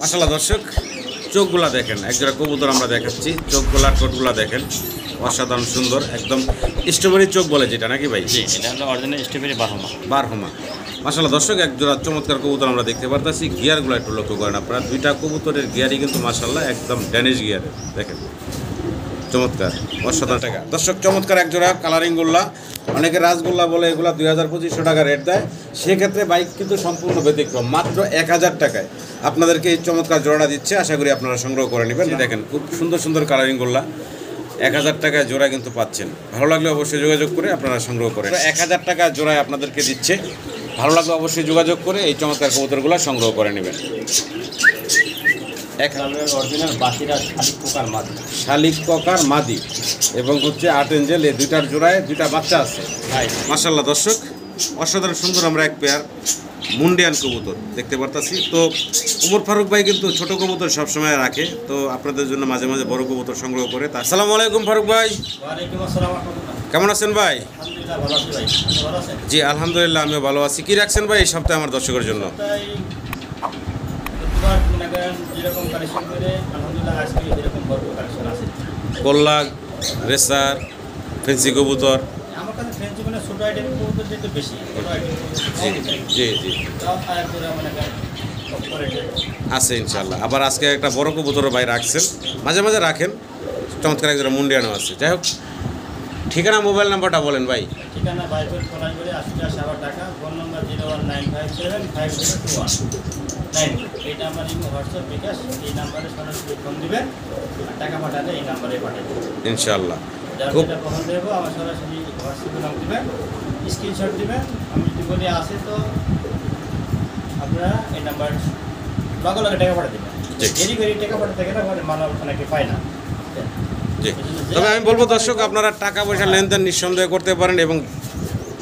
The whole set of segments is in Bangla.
মাশাআল্লাহ দর্শক, চোখগুলা দেখেন, একজোড়া কবুতর আমরা দেখাচ্ছি। চোখগুলা ঠোঁটগুলা দেখেন, অসাধারণ সুন্দর, একদম স্ট্রবেরি চোখ বলে যেটা নাকি ভাই? জি, এটা হলো অরিজিনাল স্ট্রবেরি বারহমা। মাশাআল্লাহ দর্শক, একজোড়া চমৎকার কবুতর আমরা দেখতে পারতেছি। গিয়ারগুলো একটু লক্ষ্য করেন আপনারা, দুইটা কবুতরের গিয়ারই কিন্তু মাশাআল্লাহ একদম ড্যানিশ গিয়ারের, দেখেন চমৎকার, অসাধারণ টাকা। দর্শক, চমৎকার একজোড়া কালারিং গোল্লা, অনেকে রাজগোল্লা বলে, এগুলা 2200-2500 টাকা রেট দেয়। সেক্ষেত্রে বাইক কিন্তু সম্পূর্ণ ব্যতিক্রম, মাত্র 1000 টাকায় আপনাদেরকে এই চমৎকার জোড়াটা দিচ্ছে। আশা করি আপনারা সংগ্রহ করে নেবেন। দেখেন খুব সুন্দর সুন্দর কালারিং গোল্লা, 1000 টাকায় জোড়া কিন্তু পাচ্ছেন। ভালো লাগলে অবশ্যই যোগাযোগ করে আপনারা সংগ্রহ করেন। 1000 টাকা জোড়ায় আপনাদেরকে দিচ্ছে। ভালো লাগলে অবশ্যই যোগাযোগ করে এই চমৎকার কবুতরগুলো সংগ্রহ করে নেবেন। অরিজিনাল বাকিরা শালিক ককার মাদি এবং হচ্ছে 8 এঞ্জেল, এই দুইটার জোড়ায় দুইটা বাচ্চা আছে। মাশাআল্লাহ দর্শক, অসাধারণ সুন্দর আমরা এক পেয়ার মুন্ডিয়ান কবুতর দেখতে পারতাছি। তো ওমর ফারুক ভাই কিন্তু ছোট কবুতর সবসময় রাখে, তো আপনাদের জন্য মাঝে মাঝে বড় কবুতর সংগ্রহ করে। আসসালামু আলাইকুম ফারুক ভাই। কেমন আছেন ভাই? জি আলহামদুলিল্লাহ, আমিও ভালো আছি। কি রাখছেন ভাই এই সপ্তাহে আমার দর্শকের জন্য? গোল্লা, রেসার, ফেন্সি কবুতর। জি জি আছে ইনশাল্লাহ। আবার আজকে একটা বড় কবুতর ভাই রাখছেন, মাঝে মাঝে রাখেন। চমৎকার একজন মুন্ডিয়ানো আছে। যাই হোক, ঠিকানা মোবাইল নাম্বারটা বলেন ভাই। ঠিকানা বাইপুর ফলাইগুড়ি 80 টাকা, ফোন নম্বর 019575219। এইটা আমার হোয়াটসঅ্যাপ বিকাশ, এই নাম্বারে সরাসরি ফোন দিবেন, টাকা পাঠালে এই নাম্বারে পাঠাবেন ইনশাআল্লাহ। খুব ফোন দেবো, আমার সরাসরি হোয়াটসঅ্যাপে নাম দিবেন, স্ক্রিনশট দিবেন। আমি যদি বলি আসে তো আপনারা এই নাম্বার লগে লগে টাকা পাঠিয়ে দেবেন। ভেরি টাকা পাঠাতে গেলে মানব অনেকে পায় না। তবে আমি বলবো দর্শক, আপনারা টাকা পয়সা লেনদেন নিঃসন্দেহে করতে পারেন এবং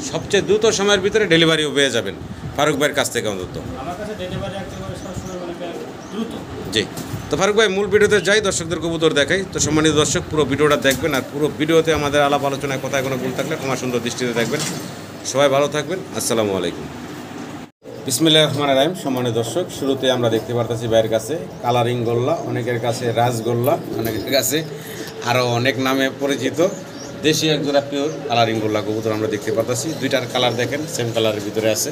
সবচেয়ে দ্রুত সময়ের ভিতরে ডেলিভারিও পেয়ে যাবেন ফারুক ভাইয়ের কাছ থেকে অন্তত। আমার কাছে ডেলিভারি একেবারে সবসময় দ্রুত। জি, তো ফারুক ভাই মূল ভিডিওতে যাই, দর্শকদের কবুতর দেখাই। তো সম্মানিত দর্শক, পুরো ভিডিওটা দেখবেন, আর পুরো ভিডিওতে আমাদের আলাপ আলোচনায় কথায় কোনো ভুল থাকলে ক্ষমা সুন্দর দৃষ্টিতে দেখবেন। সবাই ভালো থাকবেন। আসসালামু আলাইকুম। বিসমিল্লাহির রহমানির রহিম। সম্মানিত দর্শক, শুরুতে আমরা দেখতে পারতেছি ভাইয়ের কাছে কালারিং গোল্লা, অনেকের কাছে রাজগোল্লা, অনেকের কাছে আরও অনেক নামে পরিচিত দেশি একজোড়া পিওর কালারিং গোল্লা কবুতর আমরা দেখতে পারতেছি। দুইটার কালার দেখেন সেম কালারের ভিতরে আছে।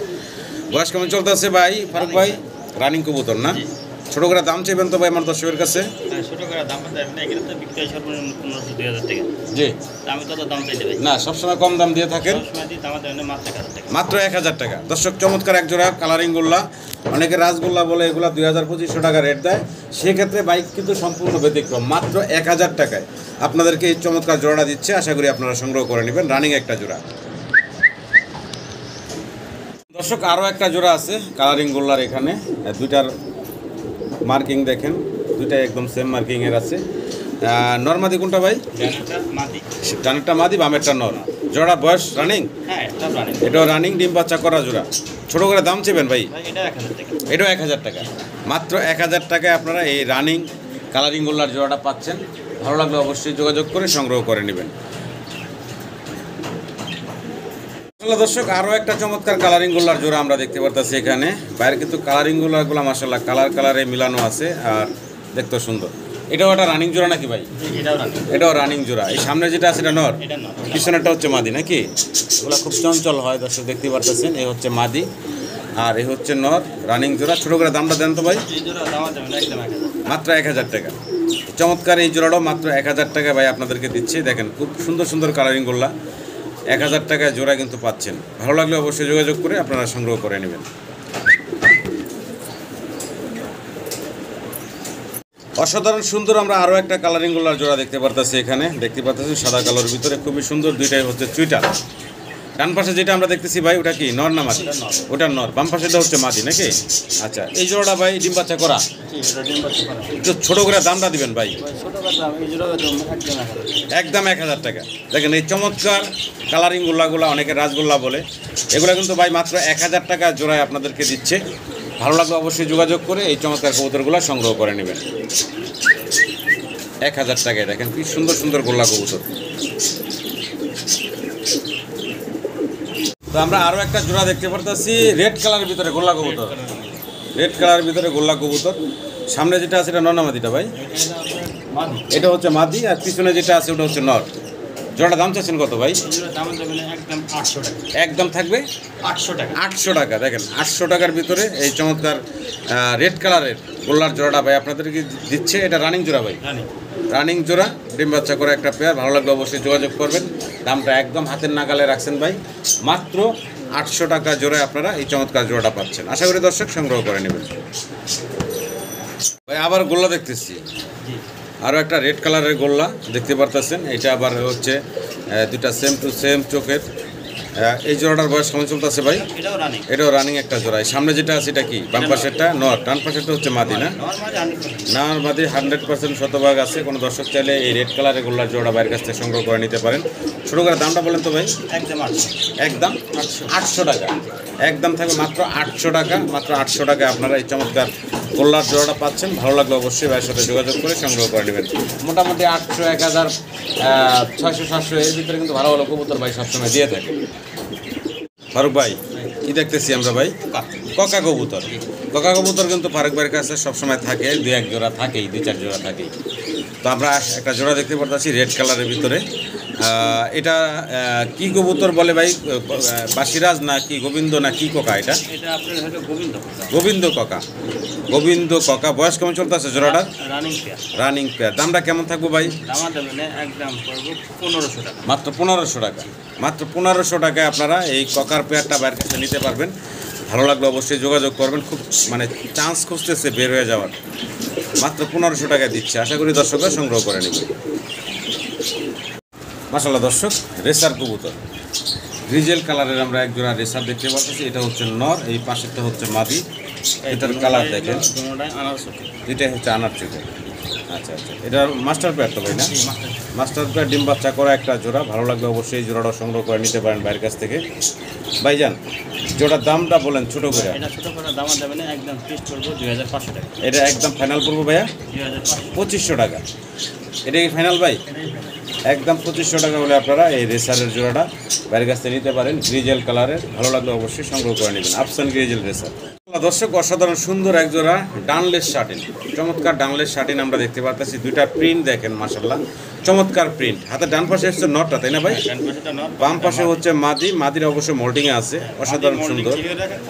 বয়স কেমন চলতেছে ভাই ফারুক ভাই? রানিং কবুতর না? ছোটো করে দাম চাইবেন তো ভাই আমার দর্শকের কাছে? ছোটো করে দাম বিক্রি সর্বনিম্ন 1500-2000 টাকা। জি, আমি তো দাম চাইতে পারি না, সবসময় কম দাম দিয়ে থাকেন। মাত্র 1000 টাকা। দর্শক, চমৎকার একজোড়া কালারিং গোল্লা, অনেকে রাজগোল্লা বলে, এগুলা 2200-2500 টাকা রেট দেয়। সেক্ষেত্রে বাইক কিন্তু সম্পূর্ণ ব্যতিক্রম, মাত্র 1000 টাকায় আপনাদেরকে এই চমৎকার জোড়াটা দিচ্ছে। আশা করি আপনারা সংগ্রহ করে নেবেন। রানিং একটা জোড়া। দর্শক, আরও একটা জোড়া আছে কালারিং গোল্লার, এখানে দুইটার মার্কিং দেখেন, দুইটাই একদম সেম মার্কিংয়ের আছে। নর্মাদি কোনটা ভাই? ডানেরটা মাদি, বামেরটা নর। জোড়া বয়স রানিং? এটাও রানিং, ডিম বাচ্চা করা জোড়া। ছোটো করে দাম চেবেন ভাই? এটাও 1000 টাকা। মাত্র 1000 টাকায় আপনারা এই রানিং কালারিং গোল্লার জোড়াটা পাচ্ছেন। ভালো লাগলে অবশ্যই যোগাযোগ করে সংগ্রহ করে নেবেন। দর্শক, আরও একটা চমৎকার কালারিং গোল্লার জোড়া আমরা দেখতে পারতেছি এখানে। বাইরে কিন্তু কালারিং গোল্লারগুলো মাশাআল্লাহ কালারে মিলানো আছে, আর দেখতে সুন্দর। এটাও একটা রানিং জোড়া নাকি ভাই? এটাও রানিং জোড়া। এই সামনে যেটা আছে এটা নর, পিছনেরটা হচ্ছে মাদি নাকি? এগুলো খুব চঞ্চল হয় দর্শক, দেখতে পারতেছেন। এই হচ্ছে মাদি আর এই হচ্ছে নর, রানিং জোড়া। ছোটো করে দামটা দেন তো ভাই। মাত্র 1000 টাকা। চমৎকার এই জোড়াটাও মাত্র 1000 টাকা ভাই আপনাদেরকে দিচ্ছে। দেখেন খুব সুন্দর সুন্দর কালারিং গোল্লা, 1000 টাকায় জোড়া কিন্তু পাচ্ছেন। ভালো লাগলে অবশ্যই যোগাযোগ করে আপনারা সংগ্রহ করে নেবেন। অসাধারণ সুন্দর আমরা আরও একটা কালারিং গোল্লার জোড়া দেখতে পারতেছি এখানে। দেখতে পারতেছি সাদা কালোর ভিতরে, খুবই সুন্দর। দুইটাই হচ্ছে চুইটাল। ডান পাশে যেটা আমরা দেখতেছি ভাই, ওটা কি নর না মাদি? ওটা নর। বাম পাশেটা হচ্ছে মাদি নাকি? আচ্ছা, এই জোড়াটা ভাই ডিম বাচ্চা করা? একটু ছোটো করে দামটা দিবেন ভাই। একদম 1000 টাকা। দেখেন এই চমৎকার কালারিং গোল্লাগুলো, অনেকে রাজগোল্লা বলে, এগুলো কিন্তু ভাই মাত্র 1000 টাকা জোড়ায় আপনাদেরকে দিচ্ছে। ভালো লাগলে অবশ্যই যোগাযোগ করে এই চমৎকার কবুতরগুলো সংগ্রহ করে নেবেন। 1000 টাকায় দেখেন কি সুন্দর সুন্দর গোল্লা কবুতর। তো আমরা আরও একটা জোড়া দেখতে পারতেছি রেড কালারের ভিতরে গোল্লা কবুতর। রেড কালারের ভিতরে গোল্লা কবুতর। সামনে যেটা আছে এটা নর না মাদিটা ভাই? এটা হলো আপনার মাদি। এটা হচ্ছে মাদি, আর পিছনে যেটা আছে ওটা হচ্ছে নর। জোড়াটা দাম চাচ্ছেন কত ভাই? এগুলোর দাম দেবেন একদম 800 টাকা। একদম থাকবে 800 টাকা। 800 টাকা। দেখেন 800 টাকার ভিতরে এই চমৎকার রেড কালারের গোল্লার জোড়াটা ভাই আপনাদেরকে দিচ্ছে। এটা রানিং জোড়া ভাই, জানি রানিং জোড়া, ডিম বাচ্চা করে একটা পেয়ার। ভালো লাগলে অবশ্যই যোগাযোগ করবেন। দামটা একদম হাতের নাগালে রাখছেন ভাই, মাত্র 800 টাকা জোড়ায় আপনারা এই চমৎকার জোড়াটা পাচ্ছেন। আশা করি দর্শক সংগ্রহ করে নেবেন। ভাই আবার গোল্লা দেখতেছি, জি। আরও একটা রেড কালারের গোল্লা দেখতে পারতেছেন। এটা আবার হচ্ছে দুটা সেম টু সেম চোখের। এই জোড়াটার বয়স কেমন চলতেছে ভাই? এটাও রানিং। এটাও রানিং একটা জোড়া। সামনে যেটা আছে এটা কি? বাম পাশেরটা নর, ডান পাশেরটা হচ্ছে মাদি না? না মাদি 100% শতভাগ আছে। কোনো দর্শক চাইলে এই রেড কালারের গোল্লার জোড়া বাইরের কাছ থেকে সংগ্রহ করে নিতে পারেন। ছোটো করে দামটা বলেন তো ভাই? একদম 800। একদম 800 টাকা। একদম থাকবে মাত্র 800 টাকা। মাত্র 800 টাকায় আপনারা এই চমৎকার গোল্লার জোড়াটা পাচ্ছেন। ভালো লাগলে অবশ্যই ভাইয়ের সাথে যোগাযোগ করে সংগ্রহ করে নেবেন। মোটামুটি 800, 1000, 600, 700 এর ভিতরে কিন্তু ভালো ভালো কবুতর ভাই সবসময় দিয়ে থাকে। ফারুক ভাই কি দেখতেছি আমরা ভাই? ককা কবুতর। ককা কবুতর কিন্তু ফারুক ভাইয়ের কাছে সবসময় থাকে, 2-1 জোড়া থাকেই, 2-4 জোড়া থাকেই। তো আমরা একটা জোড়া দেখতে পারতেছি রেড কালারের ভিতরে। এটা কি কবুতর বলে ভাই? বাসিরাজ না কি গোবিন্দ না কি ককা এটা? এটা আপনার হলো গোবিন্দ। গোবিন্দ ককা। গোবিন্দ ককা। বয়স কেমন চলতেছে জোড়াটার? Running pair. Running pair. দামটা কেমন থাকবো ভাই? দাম দেবেন একদম পড়ব 1500 টাকা। মাত্র 1500 টাকা। মাত্র 1500 টাকায় আপনারা এই ককার পেয়ারটা বাইরের কাছে নিতে পারবেন। ভালো লাগলে অবশ্যই যোগাযোগ করবেন। খুব মানে চান্স খুঁজতেছে বের হয়ে যাওয়ার। মাত্র 1500 টাকায় দিচ্ছে। আশা করি দর্শকরা সংগ্রহ করে নেবে। মাশাআল্লাহ দর্শক, রেসার কবুতর গ্রিজেল কালারের আমরা এক জোড়া রেসার দেখতে পাচ্ছি। এটা হচ্ছে নর, এই পাশেরটা হচ্ছে মাদি। এটার কালার দেখেন, দুইটাই হচ্ছে আনার চোখে। আচ্ছা আচ্ছা, এটা মাস্টার পেয়ার তো ভাই না? মাস্টার পেয়ার ডিম বাচ্চা করা একটা জোড়া। ভালো লাগলে অবশ্যই এই জোড়াটা সংগ্রহ করে নিতে পারেন বাইরের কাছ থেকে। ভাইজান জোড়ার দামটা বলেন ছোটো করে। এটা ছোট করে দাম দেবেন একদম ফিক্সড করব 2500 টাকা। এটা একদম ফাইনাল করবো ভাইয়া 2500 টাকা। এটা কি ফাইনাল ভাই? একদম 2500 টাকা হলে আপনারা এই রেসারের জোড়াটা বাইরের কাছ থেকে নিতে পারেন। গ্রিজেল কালারের। ভালো লাগলে অবশ্যই সংগ্রহ করে নেবেন। আফসান গ্রিজেল রেসার। দর্শক অসাধারণ সুন্দর এক জোড়া ডানলেস শার্টিন। চমৎকার ডানলেস শার্টিন আমরা দেখতে পারতেছি। দুইটা প্রিন্ট দেখেন মাশাআল্লাহ, চমৎকার প্রিন্ট। হাতে ডান পাশে হচ্ছে নটটা, তাই না ভাই? বাম পাশে হচ্ছে মাদি। মাদির অবশ্যই মোল্ডিংয়ে আছে। অসাধারণ সুন্দর।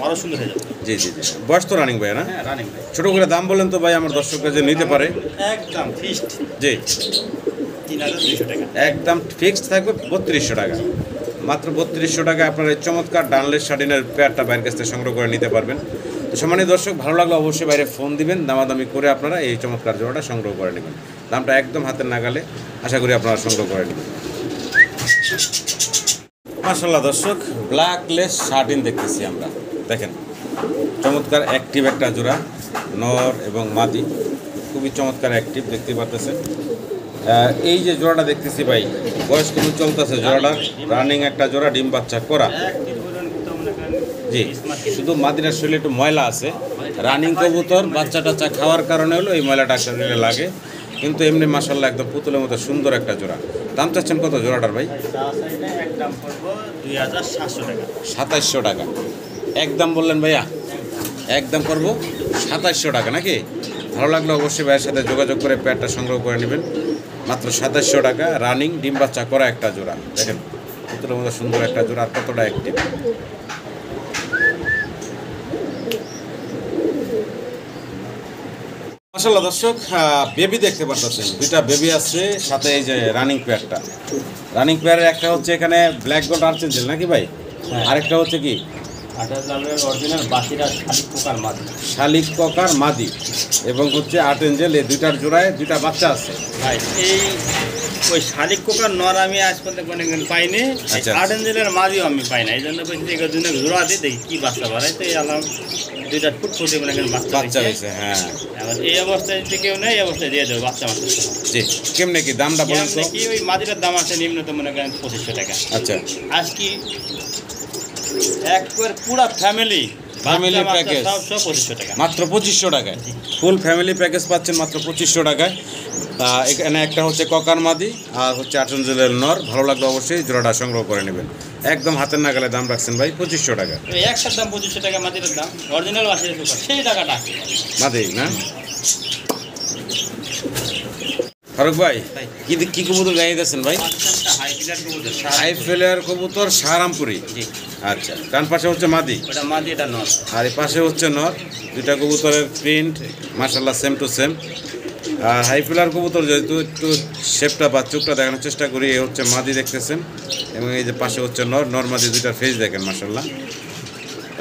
আরো সুন্দর হয়ে যাবে। জি জি জি। বয়স তো রানিং ভাই না? হ্যাঁ রানিং ভাই। ছোটো করে দাম বলেন তো ভাই আমার দর্শকরা যে নিতে পারে। একদম ফিক্সড জি 3200 টাকা। একদম ফিক্সড থাকবে 3200 টাকা। মাত্র 3200 টাকায় আপনারা এই চমৎকার ডানলেস শার্টিনের পেয়ারটা বাইরের কাছ থেকে সংগ্রহ করে নিতে পারবেন। তো সম্মানিত দর্শক, ভালো লাগলে অবশ্যই বাইরে ফোন দিবেন, দামাদামি করে আপনারা এই চমৎকার জোড়াটা সংগ্রহ করে নেবেন। দামটা একদম হাতের নাগালে। আশা করি আপনারা সংগ্রহ করে নেবেন। মাশাআল্লাহ দর্শক, ব্ল্যাকলেস শার্টিন দেখতেছি আমরা। দেখেন চমৎকার অ্যাক্টিভ একটা জোড়া, নর এবং মাদি। খুবই চমৎকার অ্যাক্টিভ দেখতে পাচ্ছেন। এই যে জোড়াটা দেখতেছি ভাই, বয়স কেমন চলতেছে জোড়াটার? রানিং একটা জোড়া, ডিম বাচ্চা করা। জি, শুধু মাদিনার শরীরে একটু ময়লা আছে। রানিং কবুতর বাচ্চা টাচ্চা খাওয়ার কারণে হলো এই ময়লাটা শরীরে লাগে, কিন্তু এমনি মাশাআল্লাহ একদম পুতুলের মতো সুন্দর একটা জোড়া। দাম চাচ্ছেন কত জোড়াটার ভাই? একদম পড়ব 2700 টাকা। 2700 টাকা একদম বললেন ভাইয়া? একদম করবো 2700 টাকা নাকি? ভালো লাগলে অবশ্যই ভাইয়ের সাথে যোগাযোগ করে পেয়ারটা সংগ্রহ করে নেবেন। মাত্র 2700 টাকা। রানিং ডিম বাচ্চা করা একটা জোড়া। দেখেন পুতুলের মতো সুন্দর একটা জোড়া, আর কতটা অ্যাক্টিভ। মাশাআল্লাহ দর্শক, বেবি দেখতে পাচ্ছেন। দুইটা বেবি আছে সাথে। এই যে রানিং পেয়ারটা, রানিং পেয়ারের একটা হচ্ছে এখানে ব্ল্যাক গোল্ড আর্চেঞ্জেল নাকি ভাই? আরেকটা হচ্ছে কি অরিজিনাল বাসিরা শালিক কোকার মাদি। শালিক কোকার মাদি এবং হচ্ছে আর্চেঞ্জেল। এই দুইটার জোড়ায় দুইটা বাচ্চা আছে ভাই। এই ওই শালিক কোকার নর আমি আজ পর্যন্ত কোনোদিন পাইনি। আচ্ছা। আর্টেঞ্জেলের মাদিও আমি পাই না। এই জন্য দুজনে জোড়া দিই, দেখি কি বাচ্চা বাড়ায়। তো এই আলাম দুইটা ফুটফুটে মানে বাচ্চা হয়েছে। হ্যাঁ, এবার এই অবস্থায় যদি কেউ নেই, এই অবস্থায় দিয়ে দেবো বাচ্চা মাত্র। জি, কেমনে কি দামটা বলেন তো? কি ওই মাদিটার দাম আছে নিম্নতম মনে করেন 2500 টাকা। আচ্ছা, আজ কি এক করে পুরা ফ্যামিলি ফ্যামিলি বাচ্চা প্যাকেজ সব 2500 টাকা। মাত্র 2500 টাকায় ফুল ফ্যামিলি প্যাকেজ পাচ্ছেন মাত্র 2500 টাকায়। এখানে একটা হচ্ছে ককার মাদি আর হচ্ছে আটঞ্জলের নর। ভালো লাগলে অবশ্যই জোড়াটা সংগ্রহ করে নেবেন। একদম হাতের নাগালে দাম রাখছেন ভাই 2500 টাকা। এই একটার দাম 2500 টাকা, মাদির দাম অরিজিনাল 80 টাকা, সেই টাকাটা আছে মাদি না? ফারুক ভাই কি কি কবুতর গাইয়ে দিয়েছেন ভাই? হাই ফিলার কবুতর, হাই ফেলার কবুতর সাহারামপুরি। জি আচ্ছা, ডান পাশে হচ্ছে মাদি ওটা মাদি, এটা নর। আর এই পাশে হচ্ছে নর। দুইটা কবুতরের প্রিন্ট মাশাআল্লাহ সেম টু সেম। আর হাই ফিলার কবুতর যেহেতু একটু শেপটা বা চোখটা দেখানোর চেষ্টা করি, এই হচ্ছে মাদি দেখতেছেন এবং এই যে পাশে হচ্ছে নর। নর মাদি দুইটার ফেস দেখেন মাশাআল্লাহ।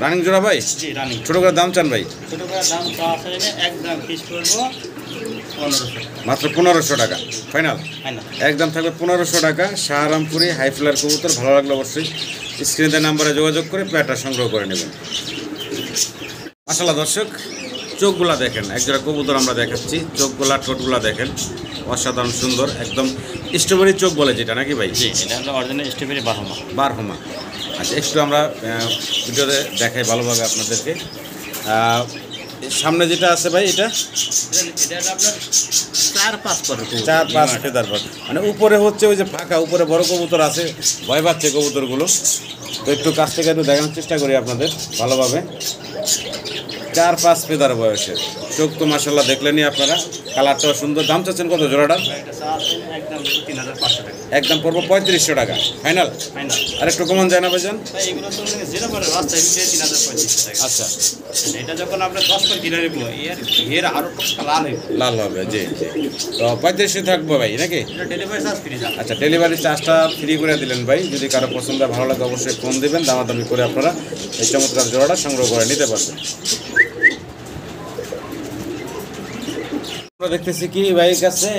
রানিং জোড়া ভাই? জি রানিং। ছোট করে দাম চান ভাই? ছোট করে দাম আসলে একদম ফিক্স করবো 1500 মাত্র 1500 টাকা ফাইনাল। ফাইনাল। একদম থাকবে 1500 টাকা। সাহারামপুরি হাই ফ্লার কবুতর। ভালো লাগলে অবশ্যই স্ক্রিনের নাম্বারে যোগাযোগ করে প্যাটা সংগ্রহ করে নেবেন। মাশাআল্লাহ দর্শক, চোখগুলা দেখেন, একজোড়া কবুতর আমরা দেখাচ্ছি। চোখগুলা ঠোঁটগুলা দেখেন, অসাধারণ সুন্দর, একদম স্ট্রবেরি চোখ বলে যেটা নাকি ভাই? জি, এটা হলো অরিজিনাল স্ট্রবেরি বারহমা। বারহমা। আচ্ছা, একটু আমরা ভিডিওতে দেখাই ভালোভাবে আপনাদেরকে। সামনে যেটা আছে ভাই, এটা এটা আপনার 4-5 পরের কবুতর। 4-5 ফেদার বাট, মানে উপরে হচ্ছে ওই যে ফাঁকা, উপরে বড় কবুতর আছে, ভয় পাচ্ছে কবুতরগুলো। তো একটু কাছ থেকে একটু দেখানোর চেষ্টা করি আপনাদের ভালোভাবে। 4-5 ফেদার বয়সের চোখ তো মাশাআল্লাহ দেখলেনই আপনারা। কালারটাও সুন্দর। দাম চাচ্ছেন কত জোড়াটার? এটা একদম 3500 টাকা। একদম পড়বো 3500 টাকা ফাইনাল। ফাইনাল। আর একটু কমন যায় না ভাইজান? ভাই এগুলো তো জিরো পরে রাস্তায় 3500 টাকা। আচ্ছা, এটা যখন আমরা 10 করে কিনে নেবো এর আরো লাল হবে। লাল হবে, জি জি। তো 3500 থাকবো ভাই নাকি? এটা ডেলিভারি চার্জ ফ্রি যাবে। আচ্ছা, ডেলিভারি চার্জটা ফ্রি করে দিলেন ভাই। যদি কারো পছন্দ হয়, ভালো লাগে, অবশ্যই ফোন দেবেন। দামাদামি করে আপনারা এই চমৎকার জোড়াটা সংগ্রহ করে নিতে পারবেন। আমরা দেখতেছি কি ভাই কাছে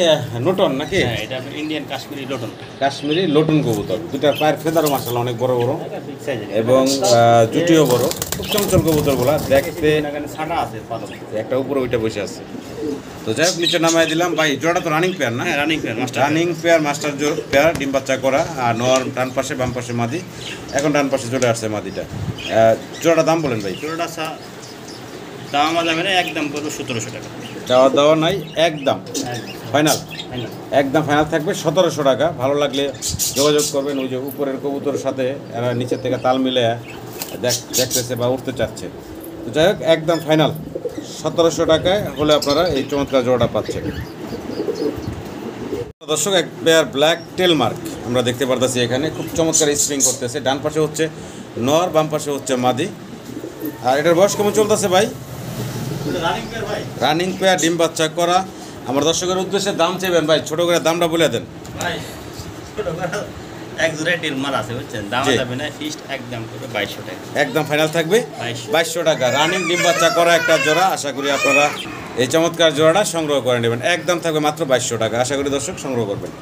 লোটন নাকি? হ্যাঁ, এটা Indian Kashmiri lotion. Kashmiri lotion কবুতর। দুটা পায়ের ফেদারও মাশাআল্লাহ অনেক বড় বড় বিগ সাইজের এবং জুটিও বড়। খুব চঞ্চল কবুতরগুলা দেখতে। এখানে ছাটা আছে পালক। একটা উপরে ওইটা বসে আছে। তো যাই হোক, নিচে নামাই দিলাম ভাই। জোড়াটা তো রানিং পেয়ার না? হ্যাঁ, running pair master. Running pair master pair, ডিম বাচ্চা করা। আর নর ডান পাশে, বাম পাশে মাদি। এখন ডান পাশে চলে আসছে মাদিটা। জোড়াটা দাম বলেন ভাই? জোড়াটা দাম যাবে না, একদম করবো 1700 টাকা। চাওয়া দাওয়া নাই, একদম ফাইনাল। ফাইনাল। একদম ফাইনাল থাকবে 1700 টাকা। ভালো লাগলে যোগাযোগ করবেন। ওই যে উপরের কবুতরের সাথে এরা নিচের থেকে তাল মিলে দেখতেছে বা উঠতে চাচ্ছে। তো যাই হোক, একদম ফাইনাল 1700 টাকায় হলে আপনারা এই চমৎকার জোড়াটা পাচ্ছেন। দর্শক, এক পেয়ার ব্ল্যাক টেল মার্ক আমরা দেখতে পারতেছি এখানে। খুব চমৎকার স্প্রিং করতেছে। ডান পাশে হচ্ছে নর, বাম পাশে হচ্ছে মাদি। আর এটার বয়স কেমন চলতেছে ভাই? রানিং পেয়ার ভাই। রানিং পেয়ার, ডিম বাচ্চা করা। আমার দর্শকের উদ্দেশ্যে দাম চাইবেন ভাই, ছোট করে দামটা বলে দেন ভাই। এক জোড়ায় ডিল মার আছে, বুঝছেন? দাম জি। যাবে না, ফিক্সড একদম করবে 2200 টাকা। একদম ফাইনাল থাকবে 2200 টাকা। রানিং ডিম বাচ্চা করা একটা জোড়া। আশা করি আপনারা এই চমৎকার জোড়াটা সংগ্রহ করে নেবেন। একদম থাকবে মাত্র 2200 টাকা। আশা করি দর্শক সংগ্রহ করবেন।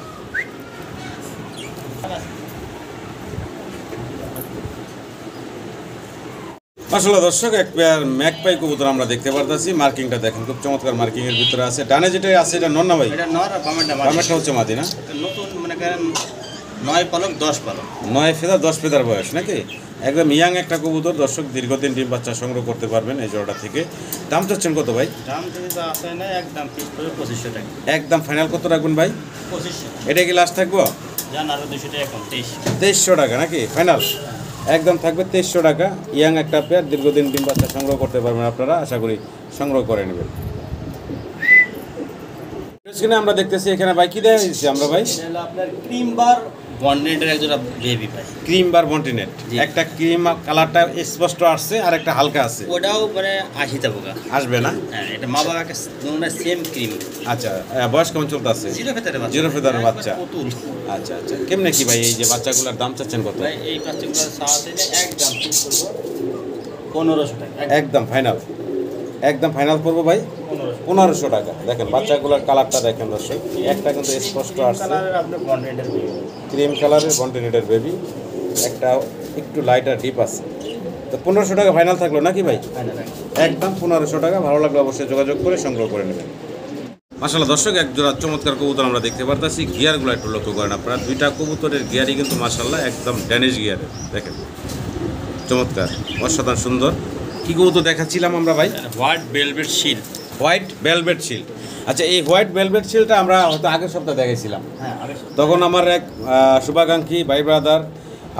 মাশাআল্লাহ দর্শক, এক পেয়ার ম্যাকপাই কবুতর আমরা দেখতে পারতেছি। মার্কিংটা দেখেন, খুব চমৎকার মার্কিং এর ভিতরে আছে। ডানে যেটা আছে এটা নর না ভাই? এটা নর আর বামেরটা মাদি। বামেরটা হচ্ছে মাদি না? এটা নতুন, মনে করেন 9 পালক 10 পালক। 9 ফেদার 10 ফেদার বয়স নাকি? একদম ইয়াং একটা কবুতর। দর্শক, দীর্ঘদিন ডিম বাচ্চা সংগ্রহ করতে পারবেন এই জোড়াটা থেকে। দাম চাচ্ছেন কত ভাই? দাম যদি তো আসে না, একদম ফিক্সড করবে 2500 টাকা। একদম ফাইনাল কত রাখবেন ভাই? 2500। এটা কি লাস্ট থাকবো? জান আরো 200 টাকা কম, 2300। 2300 টাকা নাকি ফাইনাল? একদম থাকবে 2300 টাকা। ইয়াং একটা পেয়ার, দীর্ঘদিন ডিম বাচ্চা সংগ্রহ করতে পারবেন আপনারা। আশা করি সংগ্রহ করে নেবেন। স্ক্রিনে আমরা দেখতেছি এখানে ভাই কি দেখা দিচ্ছি আমরা ভাই? এটা হলো আপনার ক্রিম বার বন্ডেটের একজোড়া বেবি ভাই। ক্রিম বার বন্টিনেট। জি। একটা ক্রিম কালারটা স্পষ্ট আসছে আর একটা হালকা আছে। ওটাও মানে 80 টাকা আসবে না? হ্যাঁ, এটা মা বাবাকে দুটোটা সেম ক্রিম। আচ্ছা, বয়স কেমন চলতেছে? জিরো ফেদারের বাচ্চা। জিরো ফেদারের বাচ্চা। পুতুল। আচ্ছা আচ্ছা, কেমনে কি ভাই এই যে বাচ্চাগুলোর দাম চাচ্ছেন কত? ভাই এই বাচ্চাগুলো সাথে একদম ফিক্স করবো 1500 টাকা। একদম ফাইনাল। একদম ফাইনাল করবো ভাই 1500 টাকা। দেখেন বাচ্চাগুলোর কালারটা দেখেন দর্শক, একটা কিন্তু স্পষ্ট আসছে। কালারের আপনার বন্ডেটের বেবি। ক্রিম কালারের বন্টিনেটের বেবি, একটা একটু লাইটার ডিপ আছে। তো 1500 টাকা ফাইনাল থাকলো নাকি ভাই? একদম 1500 টাকা। ভালো লাগলে অবশ্যই যোগাযোগ করে সংগ্রহ করে নেবেন। মাশাআল্লাহ দর্শক, এক জোড়া চমৎকার কবুতর আমরা দেখতে পারতেছি। গিয়ারগুলো একটু লক্ষ্য করেন আপনারা। দুইটা কবুতরের গিয়ারই কিন্তু মাশাআল্লাহ একদম ড্যানিশ গিয়ারের। দেখেন চমৎকার, অসাধারণ সুন্দর। কী কবুতর দেখাচ্ছিলাম আমরা ভাই? White velvet shield. White velvet shield. আচ্ছা, এই হোয়াইট ভেলভেট শিল্ডটা আমরা হয়তো আগের সপ্তাহে দেখেছিলাম। হ্যাঁ, তখন আমার এক শুভাকাঙ্ক্ষী ভাই ব্রাদার,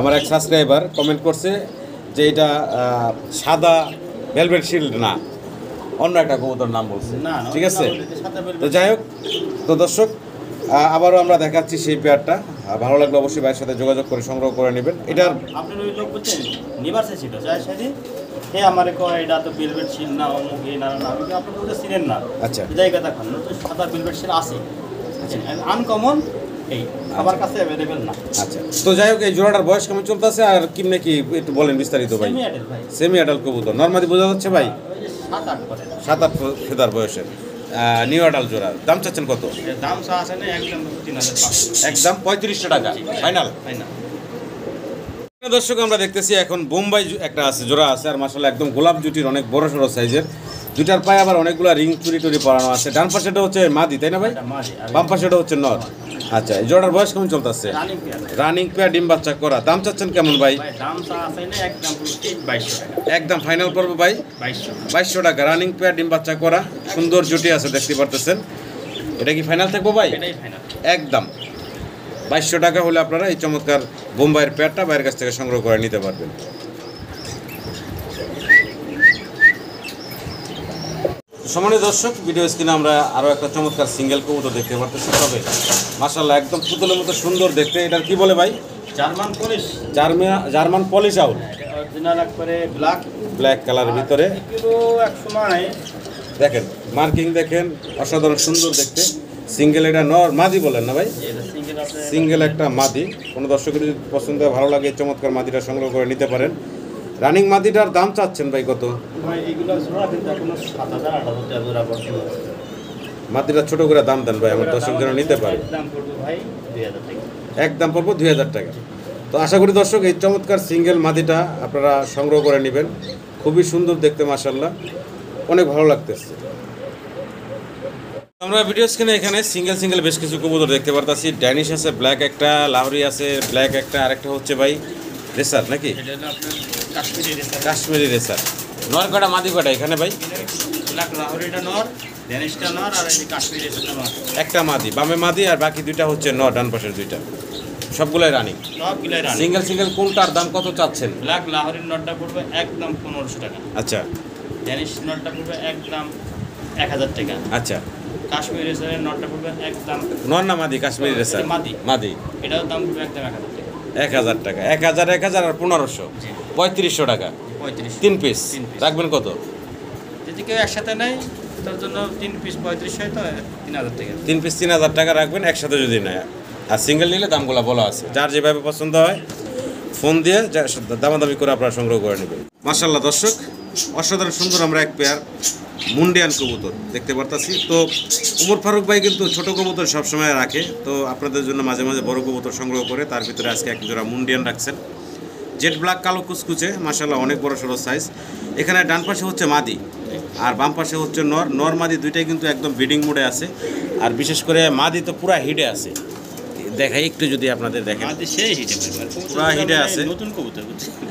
আমার এক সাবস্ক্রাইবার কমেন্ট করছে যে এটা সাদা ভেলভেট শিল্ড না, অন্য একটা কবুতর নাম বলছে। না, ঠিক আছে, সাদা তো ভেলভেট। যাই হোক, তো দর্শক আবারও আমরা দেখাচ্ছি সেই পেয়ারটা। ভালো লাগলে অবশ্যই ভাইয়ের সাথে যোগাযোগ করে সংগ্রহ করে নেবেন। এটার আপনার ওই লোক বলছেন নিবাসে ছিল যায় সাথে, হে আমারে কয় এটা তো ভেলভেট শিল্ড না, অমুক এই না না, আমি কি আপনার ওটা চিনেন না? আচ্ছা, এটাই কথা খান, তো সাদা ভেলভেট শিল্ড আছে, আনকমন, এই আমার কাছে অ্যাভেলেবেল না। আচ্ছা, তো যাই হোক, এই জোড়াটার বয়স কেমন চলতেছে আর কিমনে কি একটু বলেন বিস্তারিত ভাই। সেমি অ্যাডাল্ট ভাই, সেমি অ্যাডাল্ট কবুতর, নর্মালি বোঝা যাচ্ছে ভাই ওই যে 7-8 করে। 7-8 ফেদার বয়সের নিউ অ্যাডাল্ট জোড়া। দাম চাচ্ছেন কত? এর দাম চা আছে না একদম 3500। একদম 3500 টাকা ফাইনাল। দর্শক আমরা দেখতেছি এখন বোম্বাই একটা আছে, জোড়া আছে, আর মাশাআল্লাহ একদম গোলাপ জুটির অনেক বড় সড়ো সাইজের। দুইটার পায়ে আবার অনেকগুলো রিং চুরি টুরি পরানো আছে। ডান পাশেটা হচ্ছে মাদি, তাই না ভাই? বাম পাশেটা হচ্ছে নর। আচ্ছা, এই জোড়ার বয়স কেমন চলতেছে? রানিং পেয়ার, ডিম বাচ্চা করা। দাম চাচ্ছেন কেমন ভাই? দাম চা আছে না একদম 2200 টাকা। একদম ফাইনাল পড়বে ভাই 2200 টাকা। রানিং পেয়ার, ডিম বাচ্চা করা, সুন্দর জুটি আছে দেখতে পারতেছেন। এটা কি ফাইনাল থাকবো ভাই? এটাই ফাইনাল। একদম 2200 টাকা হলে আপনারা এই চমৎকার বোম্বাইয়ের পেয়ারটা বাইরের কাছ থেকে সংগ্রহ করে নিতে পারবেন। সম্মানিত দর্শক, ভিডিও স্ক্রিনে আমরা আরও একটা চমৎকার সিঙ্গেল কবুতর দেখতে পারতেছি। তবে মাশাআল্লাহ একদম পুতুলের মতো সুন্দর দেখতে। এটার কি বলে ভাই? German polish. German polish out, original একবারে ব্ল্যাক কালারের ভিতরে। এগুলো এক সময় দেখেন মার্কিং দেখেন, অসাধারণ সুন্দর দেখতে। সিঙ্গেল, এটা নর মাদি বলেন না ভাই? সিঙ্গেল একটা মাদি। কোনো দর্শকের যদি পছন্দ হয়, ভালো লাগে, চমৎকার মাদিটা সংগ্রহ করে নিতে পারেন। রানিং মাদিটার দাম চাচ্ছেন ভাই কত? মাদিটা ছোট করে দাম দেন ভাই, আমার দর্শক যেন নিতে পারে। একদম পড়বো 2000 টাকা। তো আশা করি দর্শক এই চমৎকার সিঙ্গেল মাদিটা আপনারা সংগ্রহ করে নেবেন। খুবই সুন্দর দেখতে, মাশাআল্লাহ অনেক ভালো লাগতেছে। আমরা ভিডিও স্ক্রিনে এখানে সিঙ্গেল বেশ কিছু কবুতর দেখতে পারতাছি। ড্যানিশ আছে, ব্ল্যাক একটা, লাহোরি আছে, ব্ল্যাক একটা, আরেকটা হচ্ছে ভাই রেসার নাকি? কাশ্মীরি রেসার। নর কটা মাদি কটা এখানে ভাই? একটা মাদি, বামে মাদি, আর বাকি দুইটা হচ্ছে নর, ডান পাশের দুইটা। সবগুলাই রানিং। সিঙ্গেল কোনটার দাম কত চাচ্ছেন? ব্ল্যাক লাহোরির নটটা পড়বে একদম 1500 টাকা। আচ্ছা, ড্যানিশ নটটা পড়বে একদম 1000 টাকা। আচ্ছা, কাশ্মীরি রেসারের নটটা পড়বে একদম নর না মাদি? কাশ্মীরি রেসার মাদি, এটার দাম পড়বে একদম 1000 টাকা। 1000 আর 1500, 3500 টাকা। 3 পিস রাখবেন কত? যদি কেউ একসাথে নেয় তার জন্য 3 পিস 3500 হয়, তো 3000 টাকা। 3 পিস 3000 টাকা রাখবেন একসাথে যদি নেয়। আর সিঙ্গেল নিলে দামগুলো বলা আছে, যার যেভাবে পছন্দ হয় ফোন দিয়ে দামাদামি করে আপনারা সংগ্রহ করে নেবেন। মাশাআল্লাহ দর্শক, অসাধারণ সুন্দর আমরা এক পেয়ার মুন্ডিয়ান কবুতর দেখতে পারতাছি। তো ওমর ফারুক ভাই কিন্তু ছোট কবুতর সবসময় রাখে, তো আপনাদের জন্য মাঝে মাঝে বড় কবুতর সংগ্রহ করে। তার ভিতরে আজকে এক জোড়া মুন্ডিয়ান রাখছেন, জেড ব্ল্যাক কালো কুচকুচে, মাশাআল্লাহ অনেক বড় সড়ো সাইজ। এখানে ডান পাশে হচ্ছে মাদি আর বাম পাশে হচ্ছে নর মাদি দুইটাই কিন্তু একদম ব্রিডিং মোডে আছে। আর বিশেষ করে মাদি তো পুরা হিডে আছে, দেখাই একটু যদি আপনাদের দেখেন, পুরা হিডে আছে, নতুন কবুতর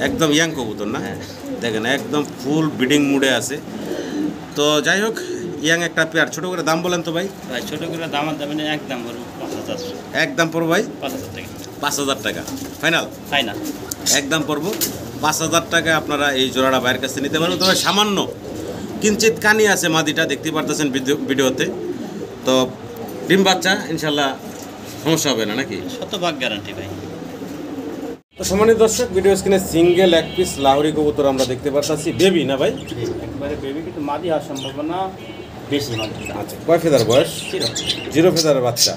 একদম ইয়াং কবুতর না? দেখেন একদম ফুল ব্রিডিং মুডে আছে। তো যাই হোক, ইয়াং একটা পেয়ার। ছোট করে দাম বলেন তো ভাই? ছোট করে দাম দেবেন একদম 5000। একদম পড়বো ভাই 5000 টাকা। 5000 টাকা ফাইনাল। একদম পড়বো 5000 টাকা। আপনারা এই জোড়াটা বাইরের কাছে নিতে পারবেন। তবে সামান্য কিঞ্চিত কানি আছে মাদিটা, দেখতে পারতেছেন ভিডিওতে। তো ডিম বাচ্চা ইনশাল্লাহ সমস্যা হবে না নাকি? শতভাগ গ্যারান্টি ভাই। তো সম্মানিত দর্শক, ভিডিও স্ক্রিনে সিঙ্গেল এক পিস লাহোরি কবুতর আমরা দেখতে পারতাছি। বেবি না ভাই? একবারে বেবি, কিন্তু মাদি হওয়ার সম্ভাবনা বেশি। আচ্ছা, কয় ফেদার বয়স? 0 ফেদারের বাচ্চা।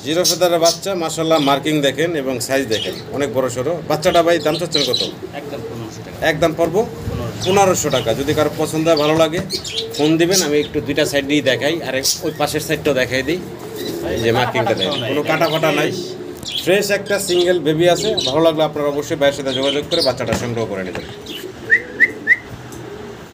0 ফেদারের বাচ্চা, মাশাআল্লাহ মার্কিং দেখেন এবং সাইজ দেখেন, অনেক বড় সড়ো বাচ্চাটা। ভাই দাম চাচ্ছেন কত? একদম 1500 টাকা। একদম পড়বো 1500 টাকা। যদি কারো পছন্দ হয়, ভালো লাগে, ফোন দিবেন। আমি একটু দুইটা সাইড দিয়ে দেখাই, আর ওই পাশের সাইডটাও দেখাই দিই। এই যে মার্কিংটা দেয়, কোনো কাটা ফাটা নাই, ফ্রেশ একটা সিঙ্গেল বেবি আছে। ভালো লাগলে আপনারা অবশ্যই ভাইয়ের সাথে যোগাযোগ করে বাচ্চাটা সংগ্রহ করে নেবেন।